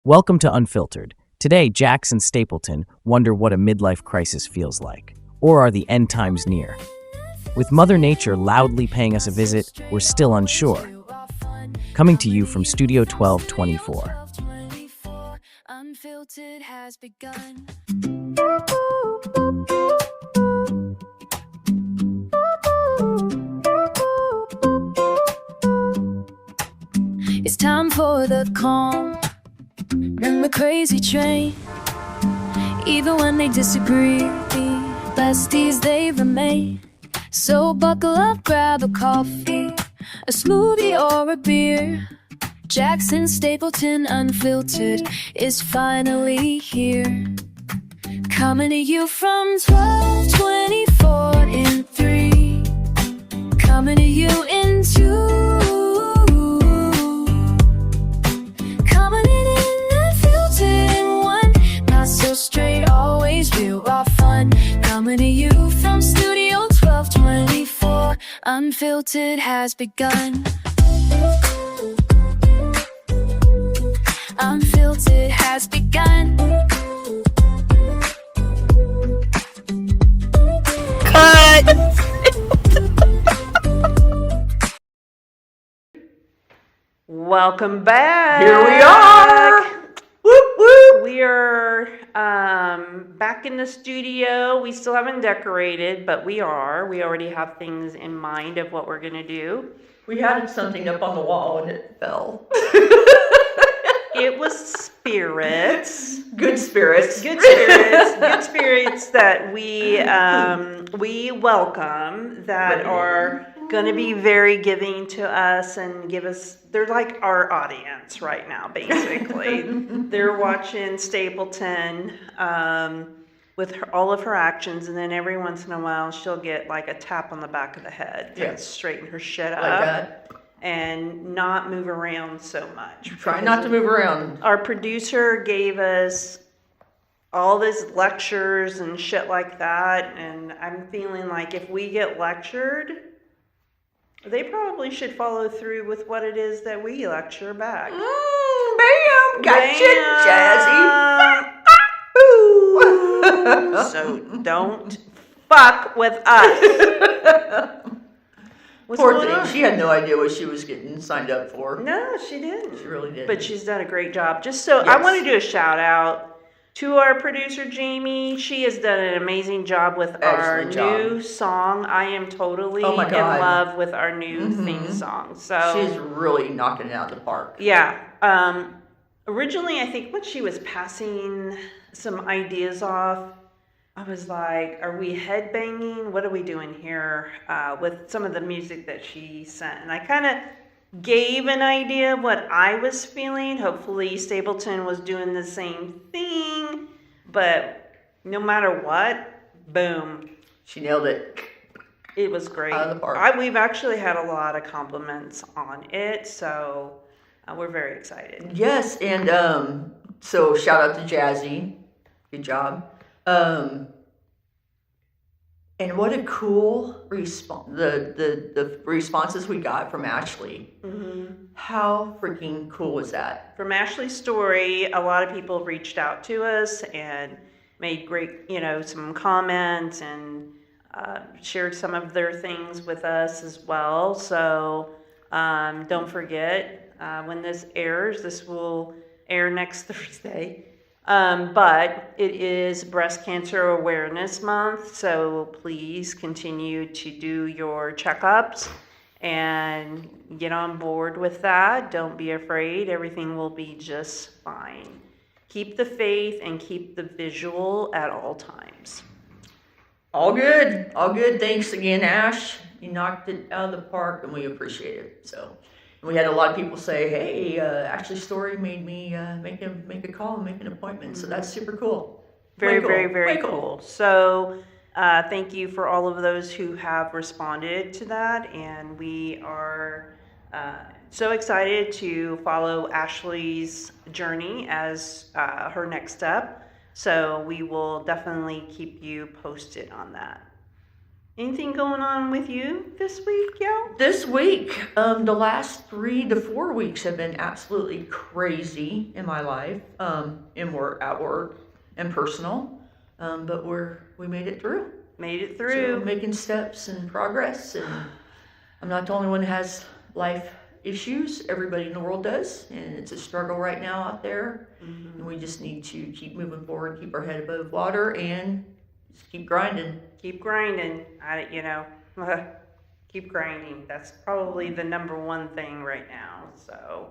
Welcome to Unfiltered. Today, Jax and Stapleton wonder what a midlife crisis feels like. Or are the end times near? With Mother Nature loudly paying us a visit, we're still unsure. Coming to you from Studio 1224. Unfiltered has begun. It's time for the calm and the crazy train. Even when they disagree, besties they remain. So buckle up, grab a coffee, a smoothie or a beer. Jax and Stapleton Unfiltered is finally here. Coming to you from 1224 in 3. Coming to you in 2. Coming in unfiltered in 1. Not so straight, always real raw fun. Coming to you from Studio 1224. Unfiltered has begun. Unfiltered has begun. Cut! Welcome back. Here we are. Whoop whoop. We are back in the studio. We still haven't decorated, but we are. We already have things in mind of what we're gonna do. We had something up on the wall and it fell. It was spirits. Good spirits. Good spirits. Good spirits that we welcome, that are going to be very giving to us and give us, they're like our audience right now, basically. They're watching Stapleton with all of her actions, and then every once in a while she'll get like a tap on the back of the head to straighten her shit up. Like that. And not move around so much. Try not to move around. Our producer gave us all these lectures and shit like that, and I'm feeling like if we get lectured, they probably should follow through with what it is that we lecture back. Bam! Gotcha, Jazzy. So don't fuck with us. What's Poor going thing. on? She had no idea what she was getting signed up for. No, she didn't. She really didn't. But she's done a great job. Just so I want to do a shout out to our producer Jamie. She has done an amazing job with our new song. I am totally in love with our new theme song. So she's really knocking it out of the park. Yeah. Originally, I think when she was passing some ideas off, I was like, are we headbanging? What are we doing here with some of the music that she sent? And I kind of gave an idea of what I was feeling. Hopefully Stapleton was doing the same thing. But no matter what, boom. She nailed it. It was great. Out of the park. We've actually had a lot of compliments on it, so we're very excited. Yes, and so shout out to Jazzy. Good job. And what a cool response, the responses we got from Ashley. How freaking cool was that? From Ashley's story, a lot of people reached out to us and made great, some comments and shared some of their things with us as well. So don't forget, when this airs, this will air next Thursday. But it is Breast Cancer Awareness Month, so please continue to do your checkups and get on board with that. Don't be afraid. Everything will be just fine. Keep the faith and keep the visual at all times. All good. All good. Thanks again, Ash. You knocked it out of the park, and we appreciate it. So. We had a lot of people say, hey, Ashley's story made me make a call and make an appointment. So that's super cool. Very, cool. Very cool. So thank you for all of those who have responded to that. And we are so excited to follow Ashley's journey as her next step. So we will definitely keep you posted on that. Anything going on with you this week, yo? This week, the last 3 to 4 weeks have been absolutely crazy in my life, at work and personal. But we made it through. Made it So through. making steps and progress, and I'm not the only one who has life issues. Everybody in the world does, and it's a struggle right now out there. And we just need to keep moving forward, keep our head above water, and just keep grinding. Keep grinding. Keep grinding. That's probably the number one thing right now. So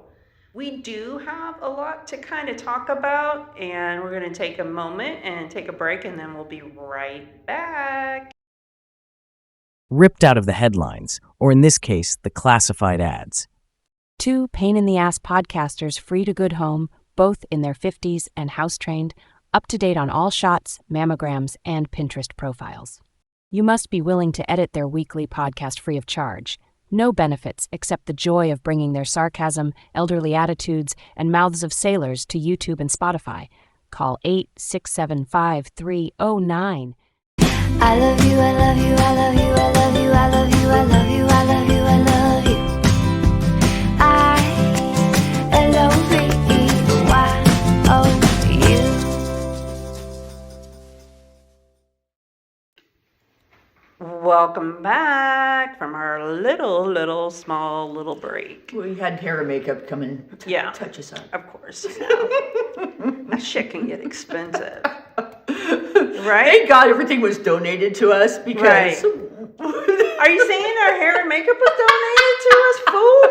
we do have a lot to kind of talk about, and we're going to take a moment and take a break, and then we'll be right back. Ripped out of the headlines, or in this case, the classified ads. 2 pain-in-the-ass podcasters free to good home, both in their 50s and house-trained, up to date on all shots, mammograms, and Pinterest profiles. You must be willing to edit their weekly podcast free of charge. No benefits except the joy of bringing their sarcasm, elderly attitudes, and mouths of sailors to YouTube and Spotify. Call 8675309. I love you, I love you, I love you, I love you, I love you, I love you, I love you, I love you. I-L-O-V-E-Y-O-U. Welcome back from our small little break. We had hair and makeup come and touch us up. Of course. That shit can get expensive. Right? Thank God everything was donated to us because. Right. Are you saying our hair and makeup was donated to us, fool?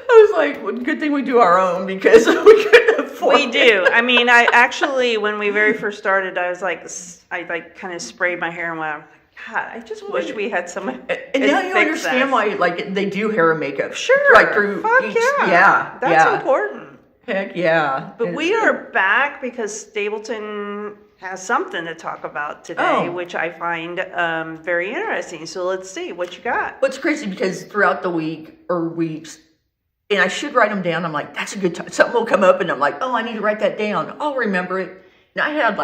I was like, well, good thing we do our own because we couldn't afford it. We do. I mean, I actually, when we very first started, I kind of sprayed my hair and went, God, I just wish we had someone. And now you understand why, they do hair and makeup. Sure. Through Fuck each, yeah. That's important. Heck yeah. But we are back because Stapleton has something to talk about today, which I find very interesting. So let's see what you got. What's crazy because throughout the week or weeks, and I should write them down. I'm like, that's a good time. Something will come up, and I'm like, oh, I need to write that down. I'll remember it. And I had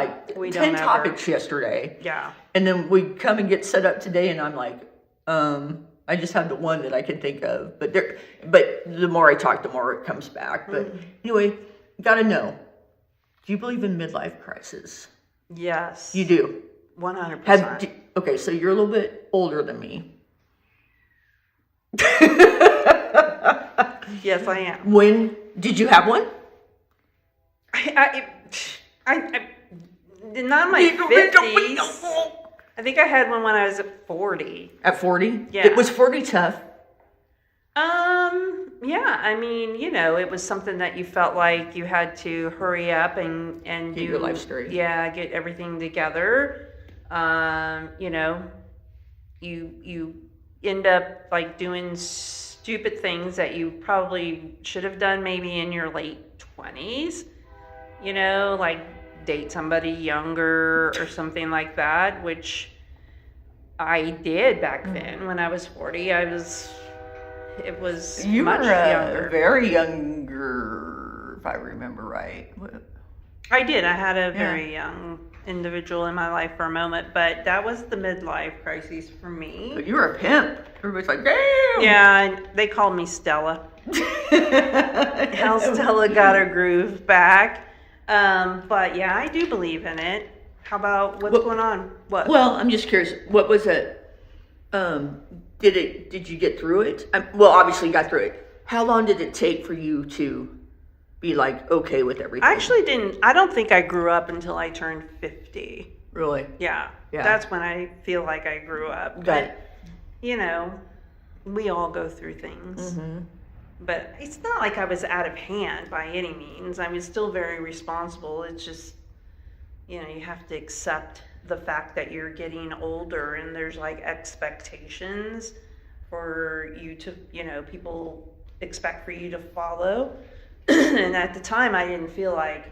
10 topics yesterday. Yeah. And then we come and get set up today, and I'm like, I just have the one that I can think of. But the more I talk, the more it comes back. But anyway, you got to know. Do you believe in midlife crisis? Yes. You do? 100%. Okay, so you're a little bit older than me. Yes, I am. When did you have one? I not in my 50s. I think I had one when I was at 40. At 40? Yeah. It was 40 tough. Yeah, I mean, it was something that you felt like you had to hurry up and Get do your life straight. Yeah, get everything together. You end up doing stupid things that you probably should have done maybe in your late 20s. Date somebody younger or something like that, which I did back then. When I was 40, it was You much were younger. very younger, if I remember right. I did. I had a very young individual in my life for a moment, but that was the midlife crisis for me. But you were a pimp. Everybody's like, damn. Yeah, and they called me Stella. How Stella got her groove back. But yeah, I do believe in it. How about what's going on? What? Well, I'm just curious. What was it? Did you get through it? Well, obviously you got through it. How long did it take for you to be okay with everything? I actually didn't. I don't think I grew up until I turned 50. Really? Yeah. Yeah. That's when I feel like I grew up. But we all go through things. Mm-hmm. But it's not like I was out of hand by any means. I was still very responsible. It's just, you have to accept the fact that you're getting older and there's expectations for you to, people expect for you to follow. And at the time, I didn't feel like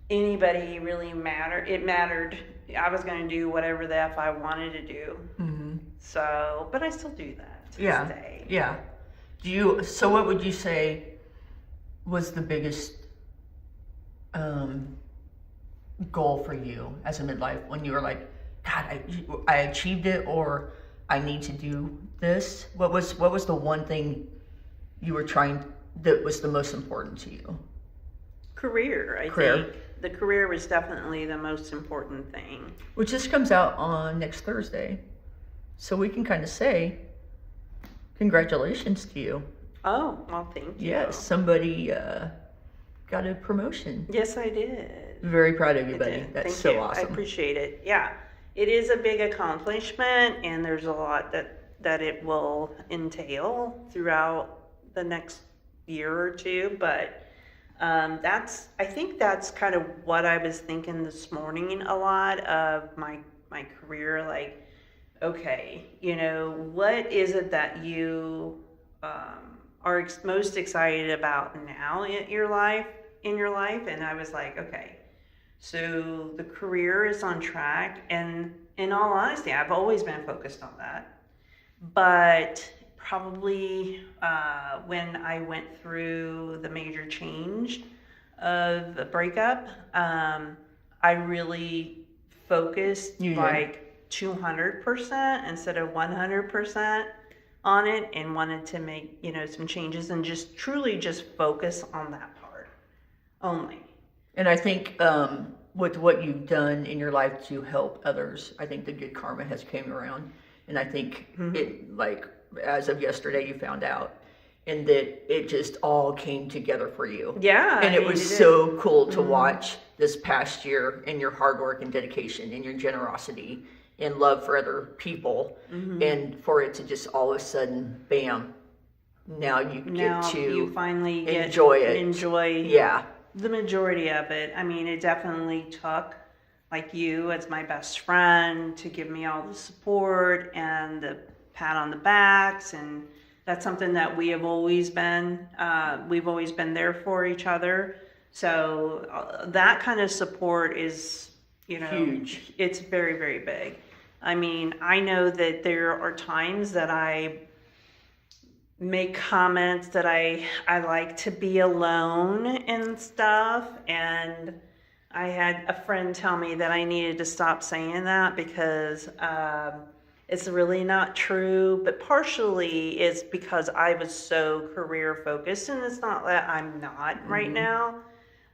anybody really mattered. It mattered. I was going to do whatever the F I wanted to do. Mm-hmm. So, but I still do that to this day. Yeah. So what would you say was the biggest goal for you as a midlife when you were like, God, I achieved it, or I need to do this? What was the one thing you were trying that was the most important to you? Career, I think. The career was definitely the most important thing. Which just comes out on next Thursday. So we can kind of say, congratulations to you. Oh, well, thank you. Yes, somebody got a promotion. Yes, I did. Very proud of you, I buddy. did. That's Thank so you. awesome. I appreciate it. Yeah, it is a big accomplishment, and there's a lot that it will entail throughout the next year or two. But I think that's kind of what I was thinking this morning. A lot of my career, like, okay, what is it that you are most excited about now in your life? And I was like, okay, so the career is on track, and in all honesty, I've always been focused on that. But probably when I went through the major change of the breakup, I really focused like 200% instead of 100% on it, and wanted to make some changes and just truly just focus on that part only. And I think with what you've done in your life to help others, I think the good karma has came around. And I think it, like, as of yesterday, you found out, and that it just all came together for you. Yeah. And it was so cool to watch this past year, and your hard work and dedication and your generosity and love for other people, and for it to just all of a sudden, bam, now you finally enjoy it. Enjoy the majority of it. I mean, it definitely took, like, you as my best friend to give me all the support and the pat on the backs, and that's something that we have always been. We've always been there for each other. So that kind of support is, huge. It's very, very big. I mean, I know that there are times that I make comments that I like to be alone and stuff, and I had a friend tell me that I needed to stop saying that because it's really not true, but partially it's because I was so career focused, and it's not that I'm not right now.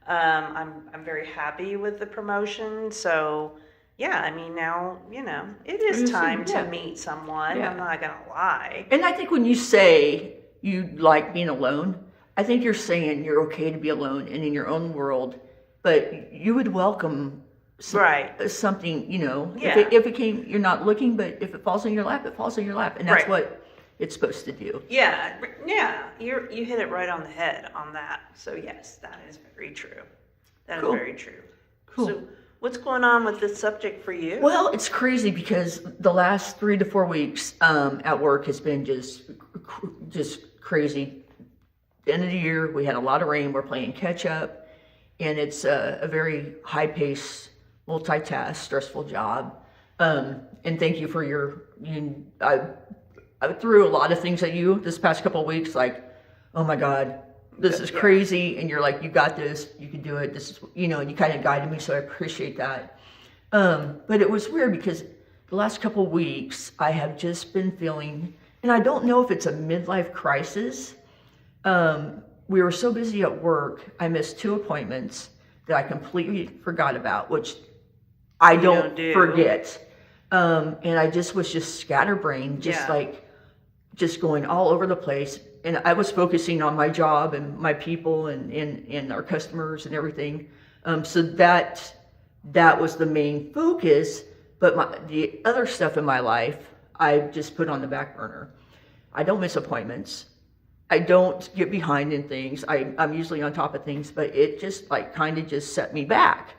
I'm very happy with the promotion, so yeah, I mean, now, it is time to meet someone. I'm not going to lie. And I think when you say you like being alone, I think you're saying you're okay to be alone and in your own world, but you would welcome something, if it came, you're not looking, but if it falls in your lap, it falls in your lap. And that's what it's supposed to do. Yeah, you hit it right on the head on that. So yes, that is very true. That is very true. Cool. So what's going on with this subject for you? Well, it's crazy because the last 3 to 4 weeks at work has been just crazy. The end of the year, we had a lot of rain. We're playing catch up, and it's a very high-paced, multitask, stressful job. And thank you for I threw a lot of things at you this past couple of weeks, like, oh my God, this is crazy, and you're like, you got this, you can do it, this is, and you kind of guided me, so I appreciate that. But it was weird because the last couple of weeks, I have just been feeling, and I don't know if it's a midlife crisis. We were so busy at work, I missed 2 appointments that I completely forgot about, which I don't forget. And I was scatterbrained, just going all over the place. And I was focusing on my job and my people and our customers and everything. So that was the main focus. But the other stuff in my life, I just put on the back burner. I don't miss appointments. I don't get behind in things. I'm usually on top of things, but it just kind of just set me back.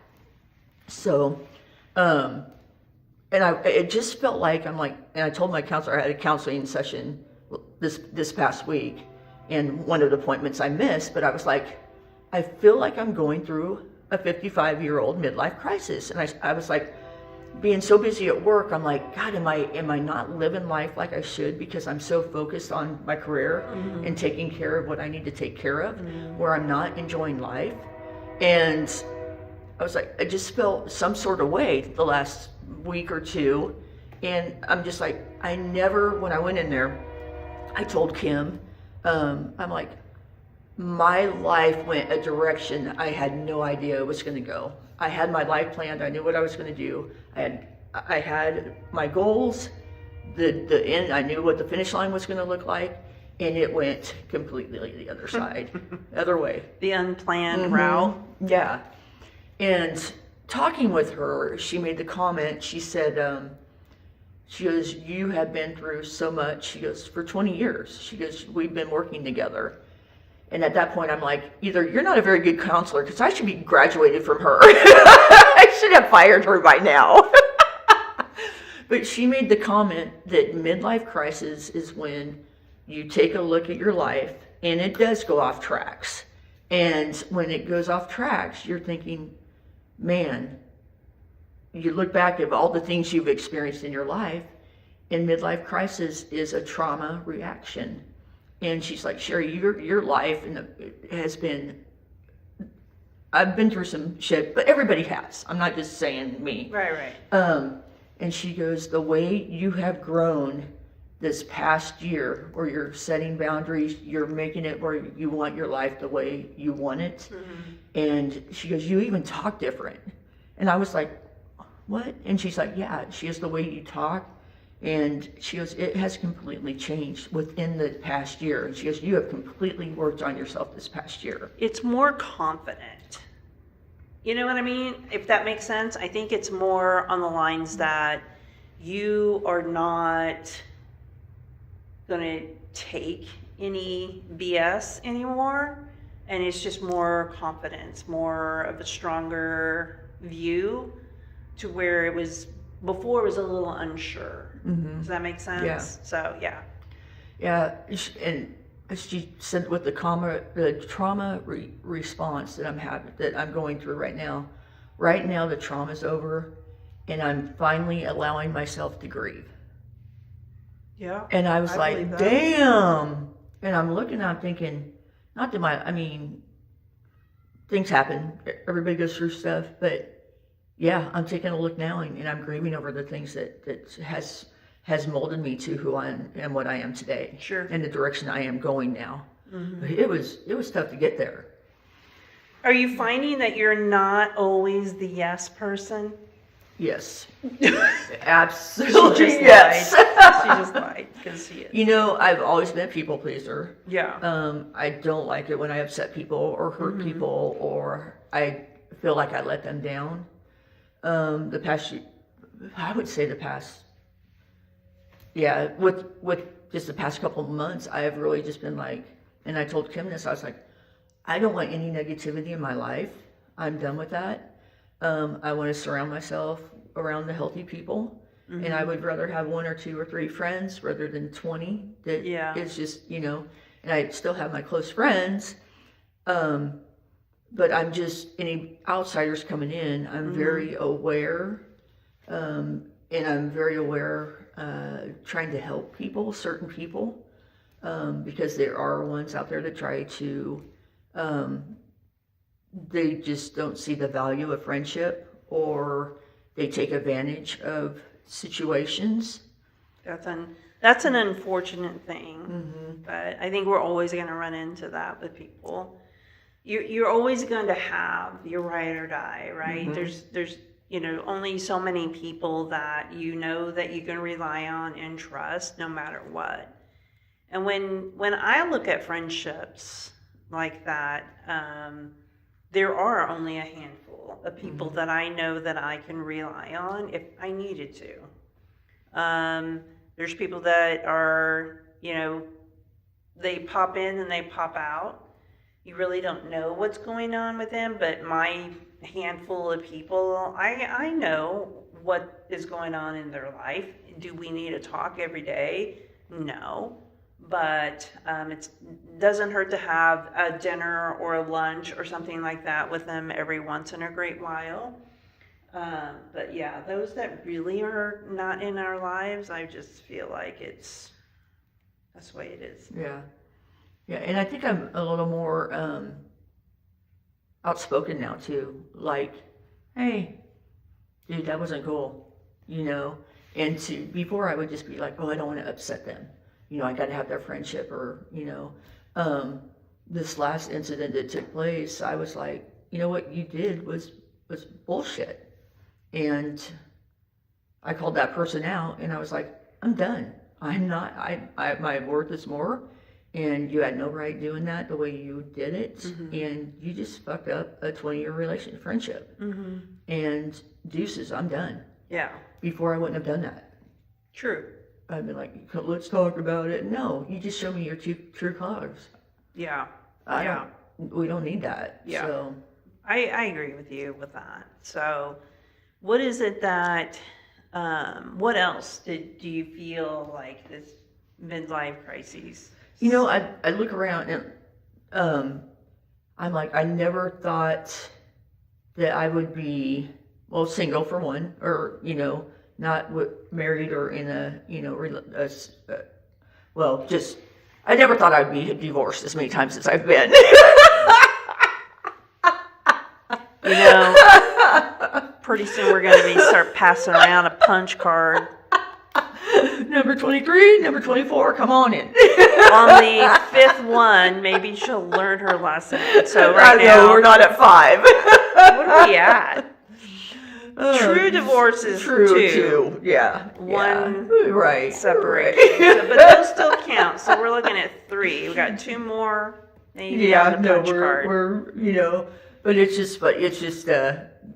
So, it just felt like and I told my counselor, I had a counseling session this past week, and one of the appointments I missed, but I was like, I feel like I'm going through a 55-year-old midlife crisis. And I was like, being so busy at work, I'm like, God, am I not living life like I should because I'm so focused on my career and taking care of what I need to take care of, where I'm not enjoying life. And I was like, I just felt some sort of way the last week or two. And I'm just like, when I went in there, I told Kim, I'm like, my life went a direction I had no idea it was going to go. I had my life planned. I knew what I was going to do. I had my goals. The end, I knew what the finish line was going to look like, and it went completely the other side, the other way. The unplanned route. Yeah. And talking with her, she made the comment, she said, she goes, you have been through so much. She goes, for 20 years. She goes, we've been working together. And at that point, I'm like, either you're not a very good counselor, because I should be graduated from her. I should have fired her by now. But she made the comment that midlife crisis is when you take a look at your life and it does go off tracks. And when it goes off tracks, you're thinking, man, you look back at all the things you've experienced in your life, and midlife crisis is a trauma reaction. And she's like, Sherry, your life has been, I've been through some shit, but everybody has. I'm not just saying me. Right. And she goes, the way you have grown this past year, where you're setting boundaries, you're making it where you want your life the way you want it. And she goes, you even talk different. And I was like, what? And she's like, yeah, she goes, the way you talk. And she goes, it has completely changed within the past year. And she goes, you have completely worked on yourself this past year. It's more confident. You know what I mean? If that makes sense. I think it's more on the lines that you are not going to take any BS anymore. And it's just more confidence, more of a stronger view, to where it was before, it was a little unsure. Does that make sense? Yeah. So, yeah. Yeah, and she said with the trauma response that I'm going through right now. Right now, the trauma's over, and I'm finally allowing myself to grieve. Yeah. And I was like, damn. And I'm looking, I'm thinking, things happen. Everybody goes through stuff, but yeah, I'm taking a look now, and I'm grieving over the things that has molded me to who I am and what I am today. Sure. And the direction I am going now. But it was tough to get there. Are you finding that you're not always the yes person? Yes. Absolutely. Yes. She just lied because she is. You know, I've always been a people pleaser. Yeah. I don't like it when I upset people or hurt people, or I feel like I let them down. The past, with just the past couple of months, I have really just been like, and I told Kim this, I was like, I don't want any negativity in my life. I'm done with that. I want to surround myself around the healthy people. And I would rather have 1 or 2 or 3 friends rather than 20 that is just, and I still have my close friends. But I'm just, any outsiders coming in, I'm very aware, and I'm very aware, trying to help people, certain people, because there are ones out there that try to, they just don't see the value of friendship, or they take advantage of situations. That's an unfortunate thing, but I think we're always going to run into that with people. You're always going to have your ride or die, right? There's only so many people that that you can rely on and trust no matter what. And when I look at friendships like that, there are only a handful of people that I know that I can rely on if I needed to. There's people that are, they pop in and they pop out. You really don't know what's going on with them, but my handful of people, I know what is going on in their life. Do we need to talk every day? No. But it doesn't hurt to have a dinner or a lunch or something like that with them every once in a great while. But yeah, those that really are not in our lives, I just feel like that's the way it is. Yeah. Yeah, and I think I'm a little more outspoken now too. Like, hey, dude, that wasn't cool, you know? And before I would just be like, oh, I don't want to upset them. You know, I got to have their friendship or, you know, this last incident that took place, I was like, you know what you did was bullshit. And I called that person out and I was like, I'm done. I'm not, my worth is more. And you had no right doing that the way you did it. And you just fucked up a 20-year friendship. And deuces, I'm done. Yeah. Before I wouldn't have done that. True. I'd been like, let's talk about it. No, you just show me your true colors. Yeah. We don't need that. Yeah. So. I agree with you with that. So what is it that, what else do you feel like this midlife crises? You know, I look around and I'm like, I never thought that I would be, well, single for one, or, you know, not married or in a, you know, well, just, I never thought I'd be divorced as many times as I've been. You know, pretty soon we're going to start passing around a punch card. Number 23, number 24, come on in. On the fifth one, maybe she'll learn her lesson. So right now, we're not at 5. What are we at? True divorce is two. Yeah. One right. separation. Right. So, but those still count. So we're looking at 3. We got 2 more. Maybe on the punch card. We're you know, but it's just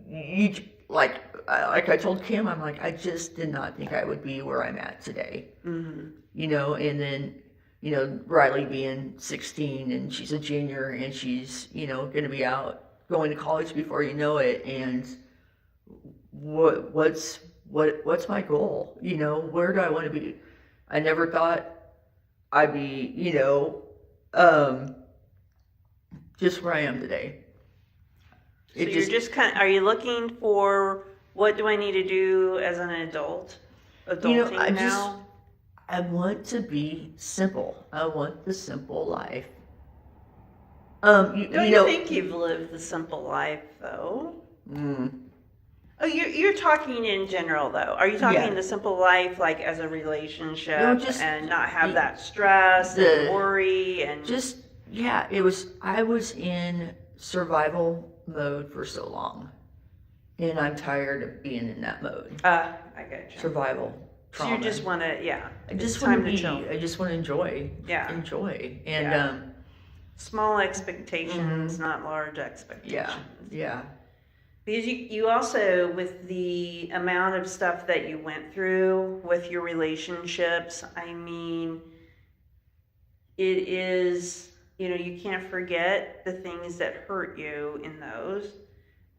you like I told Kim, I'm like, I just did not think I would be where I'm at today. You know, and then, you know, Riley being 16 and she's a junior and she's, you know, going to be out going to college before you know it. And what's my goal? You know, where do I want to be? I never thought I'd be, you know, just where I am today. So you're just kind of, are you looking for, what do I need to do as an adult? Adulting you know, now? I want to be simple. I want the simple life. Don't you think you've lived the simple life, though? Oh, you're talking in general, though. Are you talking the simple life, like as a relationship, and not have that stress and worry and just I was in survival mode for so long, and I'm tired of being in that mode. I get you. Survival. Trauma. So you just want to, I just want to chill. I just want to enjoy. Enjoy. And small expectations, not large expectations. Yeah. Because you also, with the amount of stuff that you went through with your relationships, I mean, it is, you know, you can't forget the things that hurt you in those.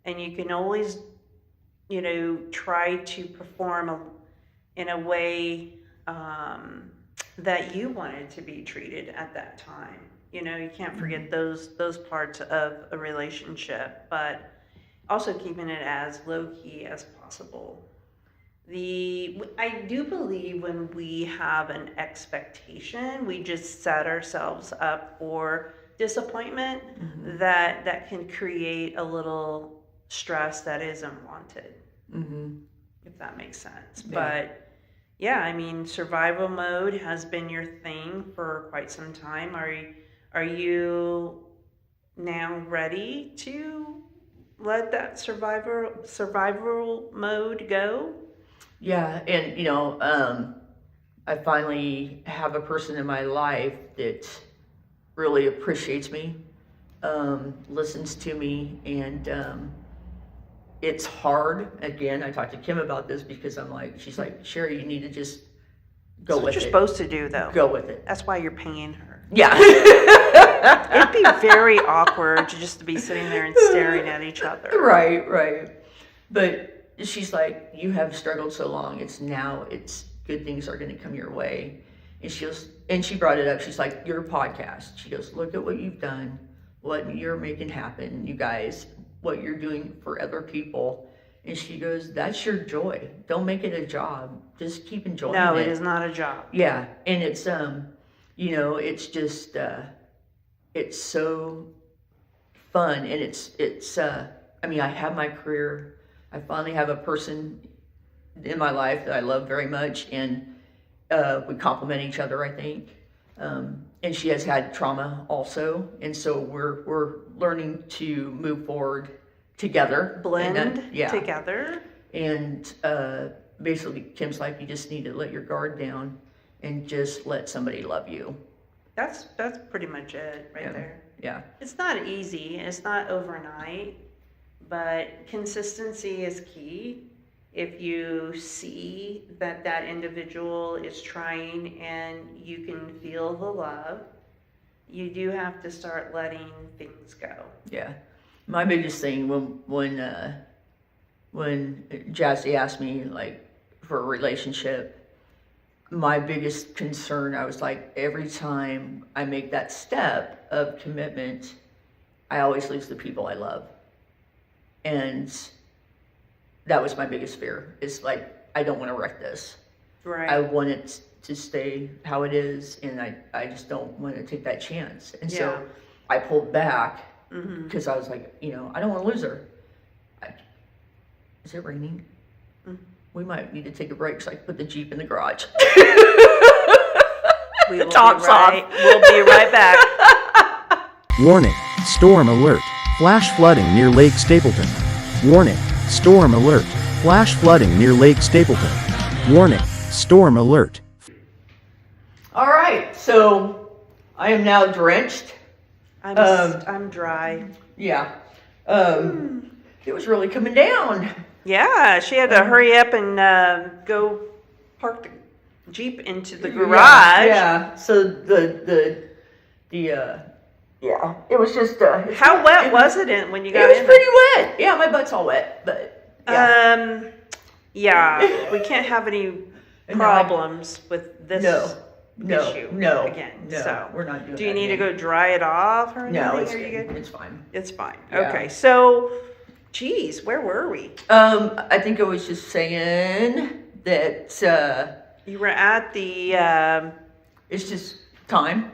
And you can always, you know, try to perform in a way that you wanted to be treated at that time. You know, you can't forget those parts of a relationship, but also keeping it as low-key as possible. I do believe when we have an expectation, we just set ourselves up for disappointment, that can create a little stress that is unwanted, if that makes sense. But yeah, I mean, survival mode has been your thing for quite some time. Are you now ready to let that survival mode go? Yeah, and you know, I finally have a person in my life that really appreciates me, listens to me, and it's hard. Again, I talked to Kim about this because I'm like, she's like, Sherry, you need to just go with it. That's what you're supposed to do, though. Go with it. That's why you're paying her. Yeah. It'd be very awkward just to be sitting there and staring at each other. Right. But she's like, you have struggled so long. It's good things are going to come your way. And she brought it up. She's like, your podcast. She goes, look at what you've done, what you're making happen, you guys, what you're doing for other people. And she goes, that's your joy. Don't make it a job. Just keep enjoying it. No, it is not a job. Yeah. And it's, you know, it's just, it's so fun. And it's, I mean, I have my career, I finally have a person in my life that I love very much, and we complement each other, I think. And she has had trauma also, and so we're learning to move forward together, Blend yeah. together. And basically, Kim's like, you just need to let your guard down and just let somebody love you. That's pretty much it right there. Yeah. It's not easy. It's not overnight, but consistency is key. If you see that that individual is trying and you can feel the love, you do have to start letting things go. Yeah. My biggest thing when Jazzy asked me like for a relationship, my biggest concern, I was like, every time I make that step of commitment, I always lose the people I love. And that was my biggest fear. It's like, I don't want to wreck this. Right. I want it to stay how it is, and I just don't want to take that chance. And so I pulled back because I was like, I don't want to lose her. Is it raining? We might need to take a break, so I can put the Jeep in the garage. We will We'll be right back. Warning, storm alert, flash flooding near Lake Stapleton. Warning, storm alert, flash flooding near Lake Stapleton. Warning, storm alert. All right, so I am now drenched. I'm dry. Yeah. It was really coming down. Yeah, she had to hurry up and go park the Jeep into the garage. Yeah. So the it was just. How wet was it when you got in? It was pretty wet. Yeah, my butt's all wet, but. Yeah. Yeah, we can't have any problems with this issue again. No, so we're not doing. Do you that need again. to go dry it off or anything? No, it's Are you good. good? It's fine. It's fine. Yeah. Okay, so, geez, where were we? I think I was just saying that You were at the it's just time.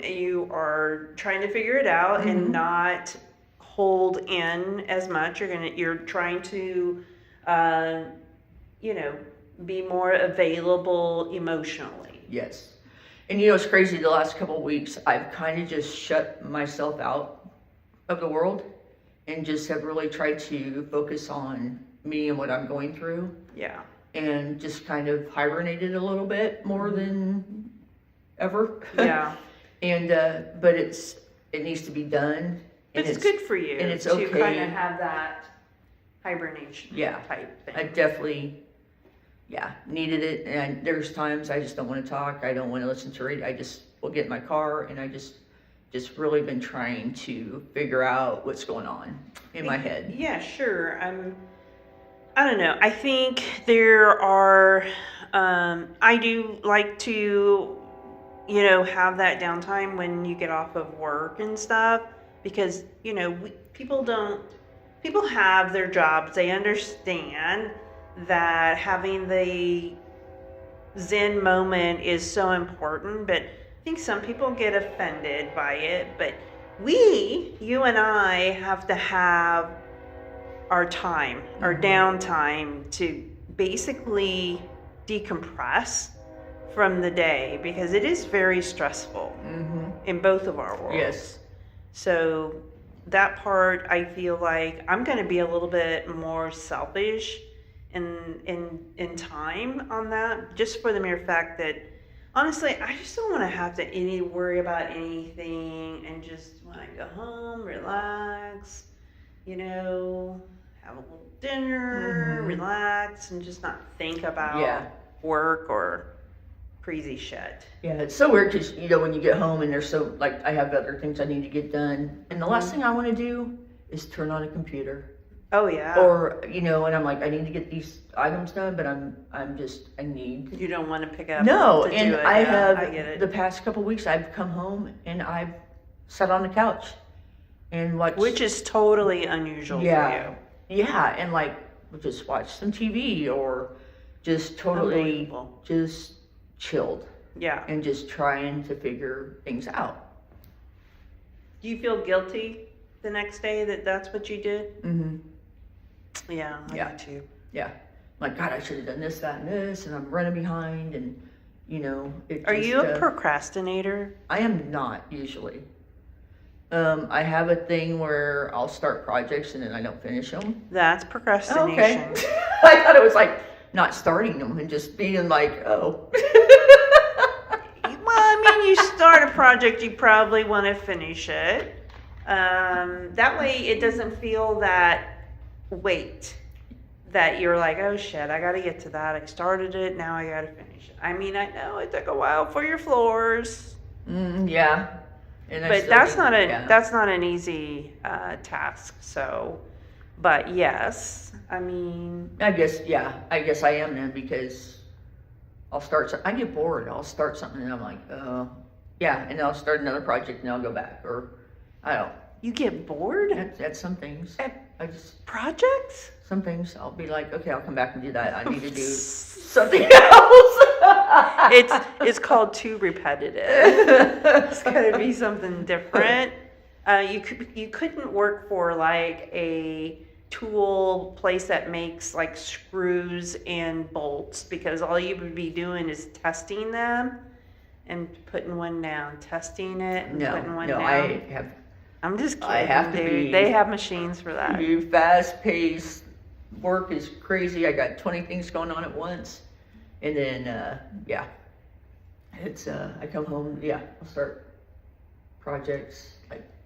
You are trying to figure it out and not hold in as much. You're trying to, be more available emotionally. Yes. And it's crazy, the last couple of weeks, I've kind of just shut myself out of the world and just have really tried to focus on me and what I'm going through. Yeah. And just kind of hibernated a little bit more than ever. Yeah. And, but it needs to be done. But it's good for you and it's to okay. kind of have that hibernation type thing. I definitely, needed it. And there's times I just don't want to talk. I don't want to listen to radio. I just will get in my car and I just really been trying to figure out what's going on in my head. Yeah, sure. I don't know. I think there are, I do like to, have that downtime when you get off of work and stuff because, people have their jobs. They understand that having the Zen moment is so important, but I think some people get offended by it, but you and I have to have our time, our downtime to basically decompress from the day because it is very stressful in both of our worlds. Yes. So that part, I feel like I'm going to be a little bit more selfish in time on that, just for the mere fact that honestly, I just don't want to have to worry about anything and just want to go home, relax, have a little dinner, relax, and just not think about work or crazy shit. Yeah, it's so weird because, when you get home and there's so, like, I have other things I need to get done. And the last thing I want to do is turn on a computer. Oh, yeah. Or, and I'm like, I need to get these items done, but I need. You don't want to pick up. No, to and do it. I Yeah, have, I get it. the past couple weeks, I've come home and I've sat on the couch and watched. Which is totally unusual for you. Yeah, and like, just watch some TV or just totally just chilled. Yeah. And just trying to figure things out. Do you feel guilty the next day that that's what you did? Yeah, I Yeah. do too. Yeah. Like, God, I should have done this, that, and this, and I'm running behind, and, it Are just, you a procrastinator? I am not usually. I have a thing where I'll start projects and then I don't finish them. That's Okay. procrastination. I thought it was like not starting them and just being like, oh. Well, I mean, you start a project, you probably want to finish it. That way it doesn't feel that weight that you're like, oh shit, I got to get to that. I started it, now I got to finish it. I mean, I know it took a while for your floors, Yeah. And I but still that's do- not a yeah. that's not an easy task. So, but yes, I mean, I guess I am then because I'll start. I get bored. I'll start something and I'm like, yeah, and then I'll start another project and I'll go back, or I don't. you get bored At some things, at I just projects. some things I'll be like, okay, I'll come back and do that. I need to do something else. It's called too repetitive. It's gotta be something different. You couldn't work for like a tool place that makes like screws and bolts, because all you would be doing is testing them and putting one down, testing it and putting one no, down. I'm just kidding, I have to dude. be- They have machines for that. Fast paced work is crazy. I got 20 things going on at once, and then yeah, it's I come home. Yeah, I'll start projects.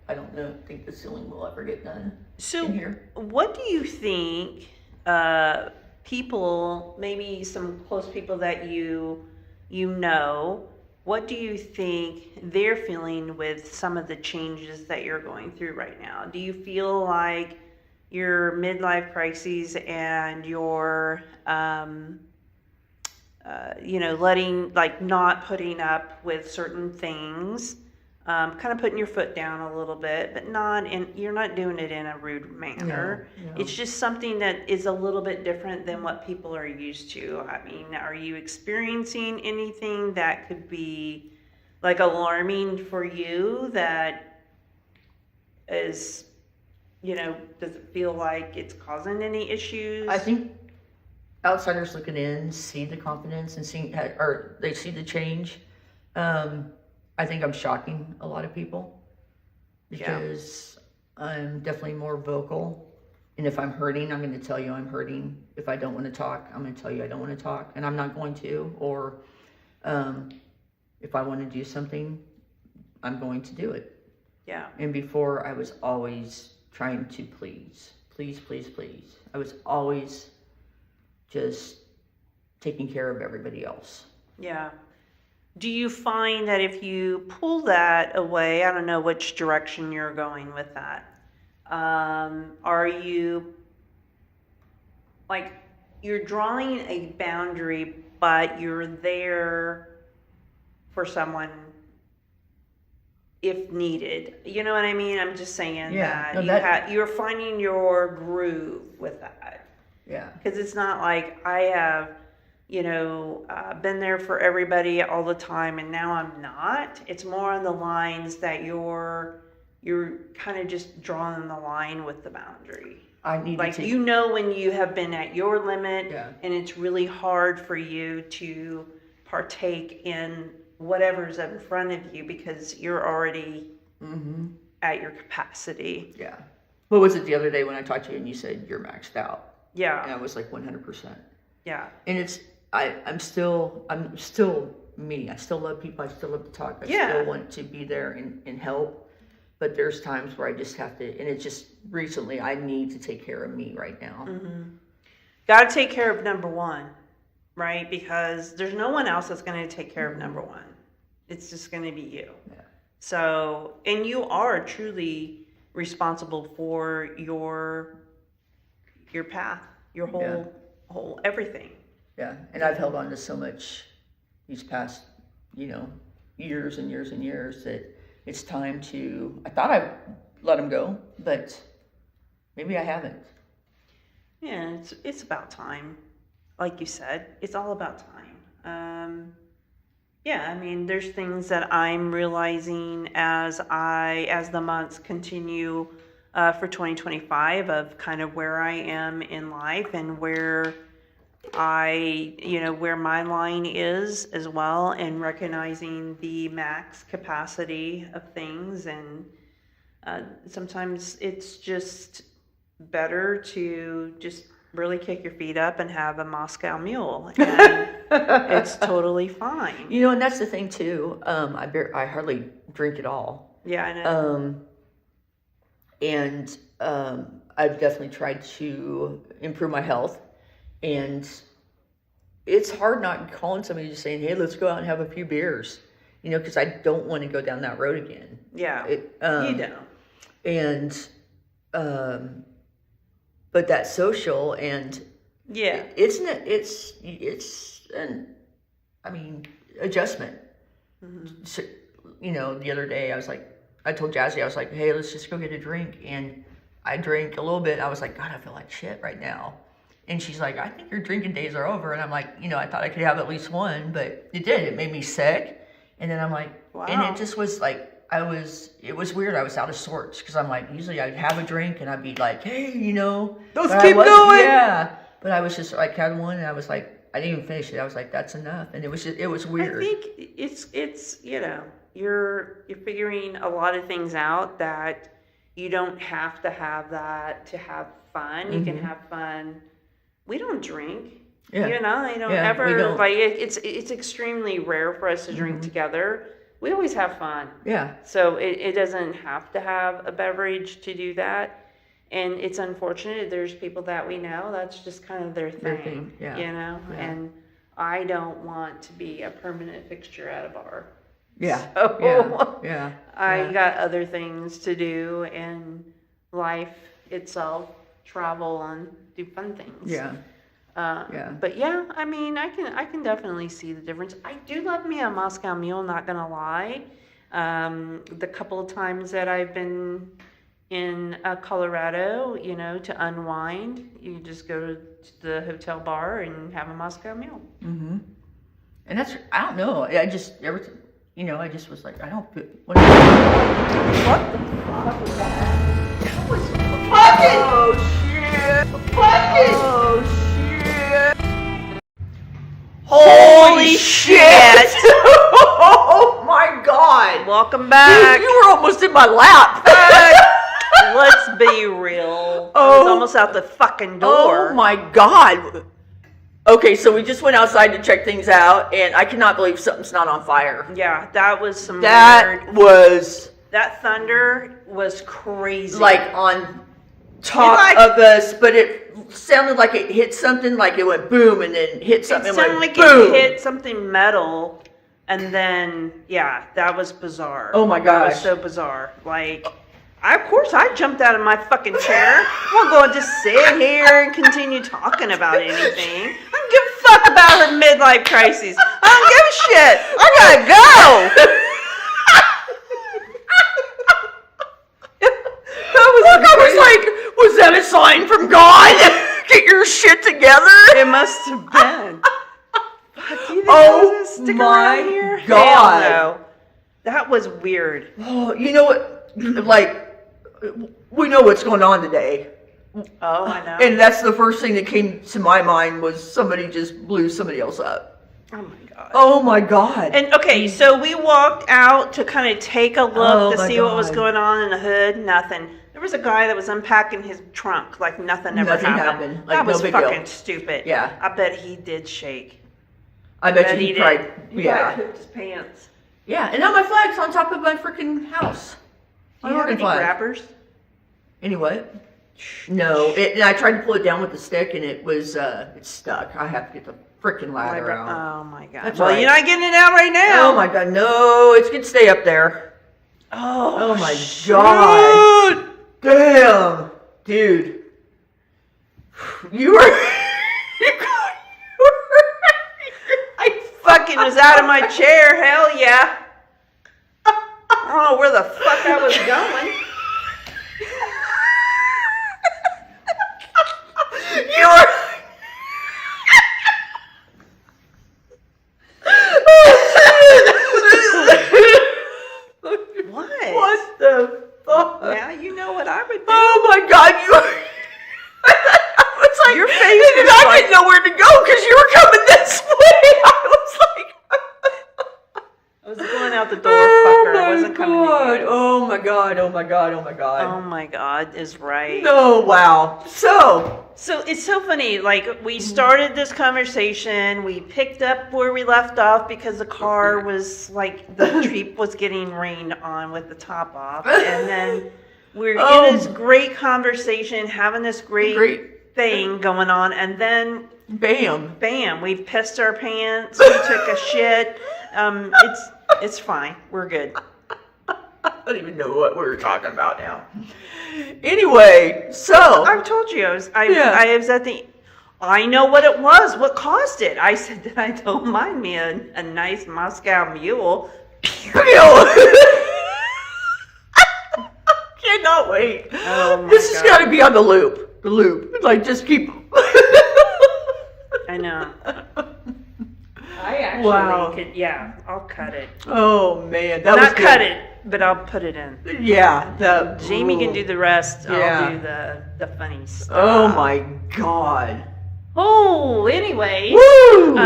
I don't know. Think the ceiling will ever get done So, in here. what do you think people, maybe some close people that you know, what do you think they're feeling with some of the changes that you're going through right now? Do you feel like your midlife crises and your, letting, like, not putting up with certain things, kind of putting your foot down a little bit, but you're not doing it in a rude manner. No. It's just something that is a little bit different than what people are used to. I mean, are you experiencing anything that could be like alarming for you that is, does it feel like it's causing any issues? I think outsiders looking in see the confidence and they see the change. I think I'm shocking a lot of people because I'm definitely more vocal. And if I'm hurting, I'm going to tell you I'm hurting. If I don't want to talk, I'm going to tell you I don't want to talk, and I'm not going to. Or if I want to do something, I'm going to do it. Yeah. And before, I was always trying to please. I was always just taking care of everybody else. Yeah. Do you find that if you pull that away, I don't know which direction you're going with that, are you, like, you're drawing a boundary, but you're there for someone if needed? You know what I mean? I'm just saying you're finding your groove with that. Yeah. Because it's not like I have, been there for everybody all the time and now I'm not. It's more on the lines that you're kind of just drawing the line with the boundary. I need Like, to take, when you have been at your limit, Yeah. and it's really hard for you to partake in whatever's in front of you because you're already at your capacity. Yeah. What was it the other day when I talked to you and you said you're maxed out? And Yeah. I was like 100%. Yeah. And I'm still me. I still love people. I still love to talk. I Yeah. still want to be there and help. But there's times where I just have to, and it's just recently, I need to take care of me right now. Got to take care of number one, right? Because there's no one else that's going to take care of number one. It's just going to be you. Yeah. So, and you are truly responsible for your path, your whole everything. Yeah. And I've held on to so much these past, years and years and years that it's time to, I thought I let them go, but maybe I haven't. Yeah, it's about time. Like you said, it's all about time. Yeah, I mean, there's things that I'm realizing as the months continue for 2025 of kind of where I am in life and where where my line is as well, and recognizing the max capacity of things. And sometimes it's just better to just really kick your feet up and have a Moscow Mule, and it's totally fine. And that's the thing too. I hardly drink at all. Yeah, I know. And I've definitely tried to improve my health, and it's hard not calling somebody just saying, "Hey, let's go out and have a few beers," because I don't want to go down that road again. Yeah, you don't. And but that social and it's an adjustment. Mm-hmm. So, the other day I told Jazzy, I was like, "Hey, let's just go get a drink," and I drank a little bit. I was like, "God, I feel like shit right now." And she's like, "I think your drinking days are over." And I'm like, I thought I could have at least one, but it did. It made me sick. And then I'm like, wow. And it just was like, it was weird. I was out of sorts because I'm like, usually I'd have a drink and I'd be like, "Hey, let's keep going." Yeah. But I was just like, had one and I was like, I didn't even finish it. I was like, that's enough. And it was weird. I think it's you're figuring a lot of things out that you don't have to have that to have fun. You can have fun. We don't drink. Yeah. I don't ever like it's extremely rare for us to drink together. We always have fun. Yeah. So it doesn't have to have a beverage to do that. And it's unfortunate. There's people that we know that's just kind of their thing. Yeah. Yeah. And I don't want to be a permanent fixture at a bar. Yeah. So I got other things to do in life itself, travel and do fun things. Yeah. But I can definitely see the difference. I do love me a Moscow Mule, not gonna lie. The couple of times that I've been in Colorado, to unwind, you just go to the hotel bar and have a Moscow Mule. Mm-hmm. And I don't know. I just I just was like, I don't feel. What the fuck was that? That was fucking. Oh shit! Fucking. Oh shit! Holy shit! Oh my god! Welcome back. Dude, you were almost in my lap. Let's be real. I was almost out the fucking door. Oh my god. Okay, so we just went outside to check things out, and I cannot believe something's not on fire. Yeah, that was some weird. That thunder was crazy. Like on top of us, but it sounded like it hit something, like it went boom, and then hit something and went like boom. It hit something metal, and then, that was bizarre. Oh my gosh. That was so bizarre. Like, of course, I jumped out of my fucking chair. I'm going to just sit here and continue talking about anything. I don't give a fuck about her midlife crisis. I don't give a shit. I gotta go. I was like, was that a sign from God? Get your shit together. It must have been. Do you think oh my God. Hell no. That was weird. Oh, you know what? Like, we know what's going on today. Oh, I know. And that's the first thing that came to my mind was somebody just blew somebody else up. Oh my God. Oh my God. And okay, so we walked out to kind of take a look to see what was going on in the hood. Nothing. There was a guy that was unpacking his trunk like nothing ever happened. Like, that was fucking stupid. Yeah. I bet he did shake. I bet he tried. He pooped his pants. Yeah, and now my flag's on top of my freaking house. Do you have any grabbers? Any what? No, and I tried to pull it down with the stick, and it's stuck. I have to get the freaking ladder out. Oh my God! That's well, you're not getting it out right now. Oh my God, no! It's gonna stay up there. Oh my God! Damn, dude, you were. I fucking was out of my chair. Hell yeah! I don't know where the fuck I was going. You were. What? What the fuck? Now you know what I would do. Oh my God, oh my God, oh my God. Oh my God is right. No, wow. So it's so funny. Like, we started this conversation, we picked up where we left off because the car was like, the Jeep was getting rained on with the top off. And then we're in this great conversation, having this great thing going on. And then, bam, we've pissed our pants, we took a shit. It's fine. We're good. I don't even know what we were talking about now. Anyway, so I've told you I was at the. I know what it was. What caused it? I said that I don't mind me a nice Moscow mule. Cannot wait. Oh my This has God. got to be on the loop. The loop. Like, just keep. I know. I actually could. Yeah, I'll cut it. Oh man, that was Not good. cut it, but I'll put it in. Yeah, Jamie can do the rest. Yeah. I'll do the funny stuff. Oh my God. Oh, anyway. Woo!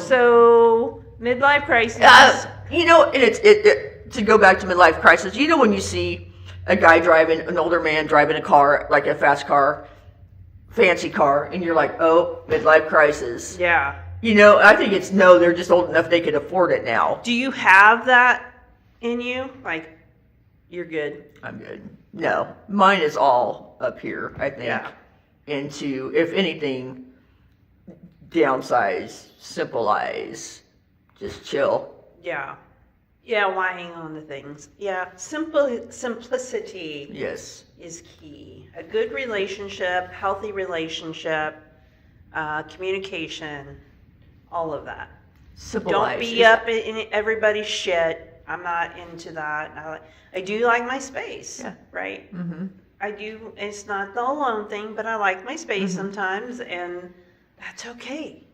So midlife crisis. You know, and it to go back to midlife crisis. You know, when you see a guy driving, an older man driving a car, like a fast car, fancy car, and you're like, oh, midlife crisis. Yeah. You know, I think they're just old enough they can afford it now. Do you have that in you? Like, you're good. I'm good. No, mine is all up here, I think. Yeah. Into, if anything, downsize, simplize, just chill. Yeah. Yeah, why hang on to things? Yeah, simplicity Yes. is key. A good relationship, healthy relationship, communication, all of that. Simplize. Don't be up in everybody's shit. I'm not into that. I do like my space, Yeah. right? Mm-hmm. I do. It's not the alone thing, but I like my space sometimes, and that's okay.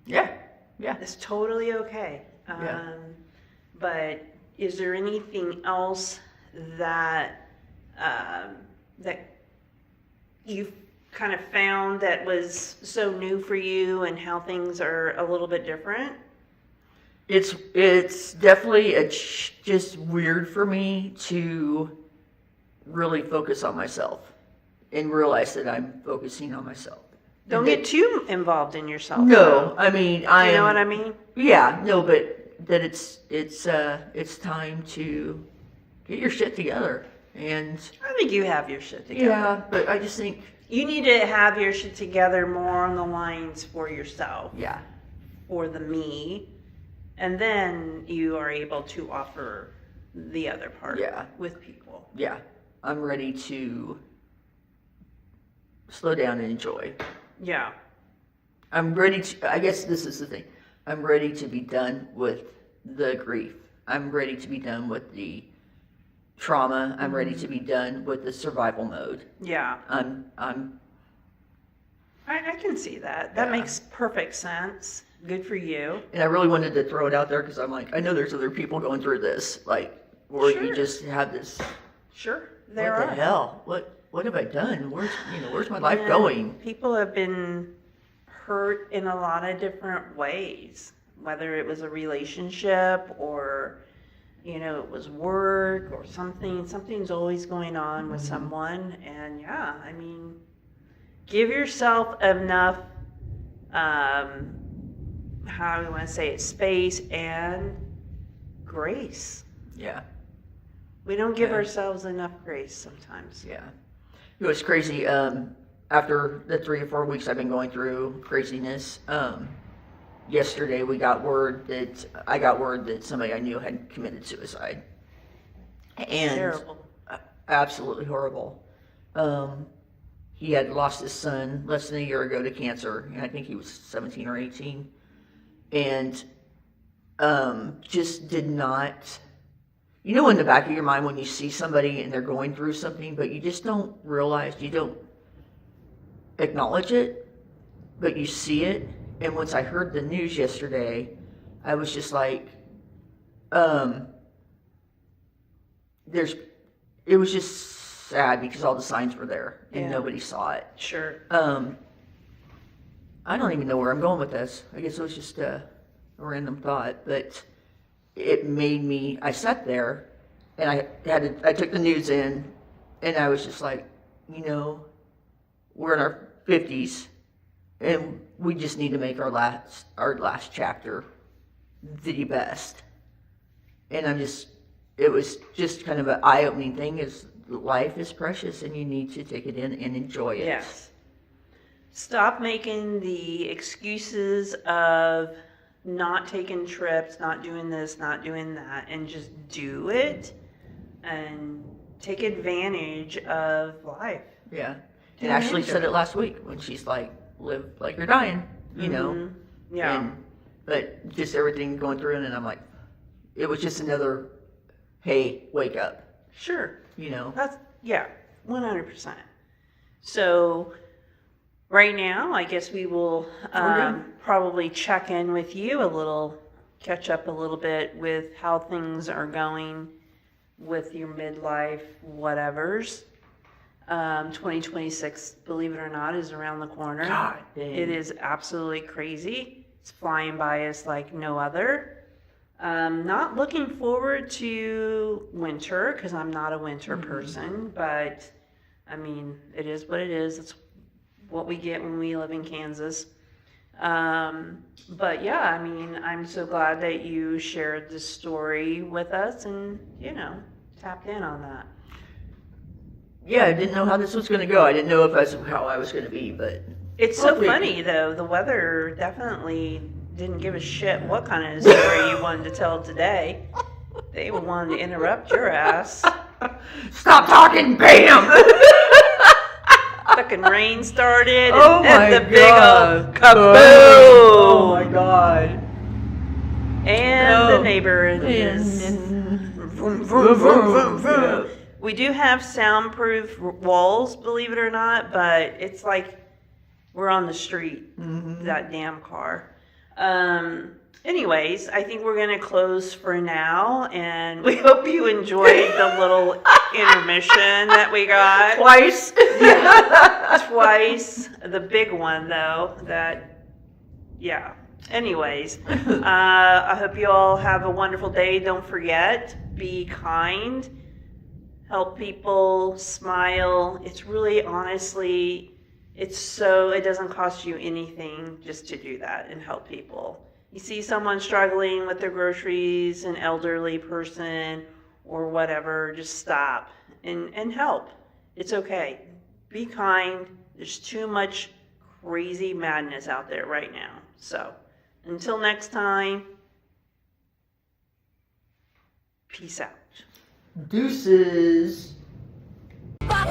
Yeah. Yeah. It's totally okay. Yeah. But is there anything else that that you've kind of found that was so new for you, and how things are a little bit different? It's definitely just weird for me to really focus on myself and realize that I'm focusing on myself. Don't get too involved in yourself. No, though. I mean You know what I mean? Yeah, no, but that it's time to get your shit together. And I think you have your shit together. yeah, but I just think You need to have your shit together more on the lines for yourself, yeah, for the me, and then you are able to offer the other part with people. yeah, I'm ready to slow down and enjoy. Yeah. I'm ready to, I guess this is the thing. I'm ready to be done with the grief. I'm ready to be done with the trauma. I'm ready to be done with the survival mode. Yeah. I can see that. That makes perfect sense. Good for you. And I really wanted to throw it out there because I'm like, I know there's other people going through this, like, where you just have this, Sure. what There the are. hell? What have I done? Where's my life going? People have been hurt in a lot of different ways, whether it was a relationship or, it was work or something. Something's always going on with someone. And yeah, I mean, give yourself enough, how do we want to say it, space and grace. Yeah, We don't give ourselves enough grace sometimes. yeah. It was crazy. After the 3 or 4 weeks I've been going through craziness, yesterday I got word that somebody I knew had committed suicide. And Terrible. absolutely horrible. He had lost his son less than a year ago to cancer, and I think he was 17 or 18. And just did not, in the back of your mind when you see somebody and they're going through something, but you just don't realize, you don't acknowledge it, but you see it. And once I heard the news yesterday, I was just like, it was just sad because all the signs were there and nobody saw it. Sure. I don't even know where I'm going with this. I guess it was just a random thought, but it made me, I sat there And I took the news in, and I was just like, we're in our 50s, and we just need to make our last chapter the best. And it was just kind of an eye-opening thing, is life is precious, and you need to take it in and enjoy it. Yes. Stop making the excuses of not taking trips, not doing this, not doing that, and just do it and take advantage of life. Yeah. And Ashley said it last week when she's like, live like you're dying, Yeah. But just everything going through, and I'm like, it was just another, hey, wake up. Sure. That's 100%. So right now, I guess we will probably check in with you a little, catch up a little bit with how things are going with your midlife whatevers. 2026, believe it or not, is around the corner. God dang. It is absolutely crazy. It's flying by us like no other. Not looking forward to winter, because I'm not a winter person, but I mean, it is what it is. It's what we get when we live in Kansas. But yeah, I mean, I'm so glad that you shared this story with us and, tapped in on that. Yeah, I didn't know how this was going to go. I didn't know if that's how I was going to be, but It's so funny, though. The weather definitely didn't give a shit what kind of story you wanted to tell today. They wanted to interrupt your ass. Stop talking, bam! Fucking rain started, Oh my and the big God. old kaboom! Oh my God. And the neighbor is vroom, vroom, vroom, vroom, vroom. We do have soundproof walls, believe it or not, but it's like we're on the street, that damn car. Anyways, I think we're going to close for now, and we hope you enjoyed the little intermission that we got. Twice. Twice. The big one, though, Anyways, I hope you all have a wonderful day. Don't forget, be kind, help people, smile. It's really, honestly, it doesn't cost you anything just to do that and help people. You see someone struggling with their groceries, an elderly person or whatever, just stop and help. It's okay. Be kind. There's too much crazy madness out there right now. So until next time, peace out. Deuces.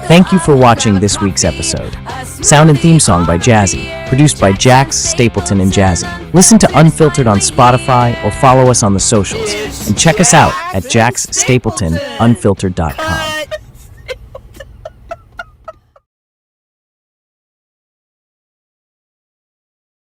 Thank you for watching this week's episode. Sound and theme song by Jazzy, produced by Jax, Stapleton, and Jazzy. Listen to Unfiltered on Spotify or follow us on the socials. And check us out at jaxstapletonunfiltered.com.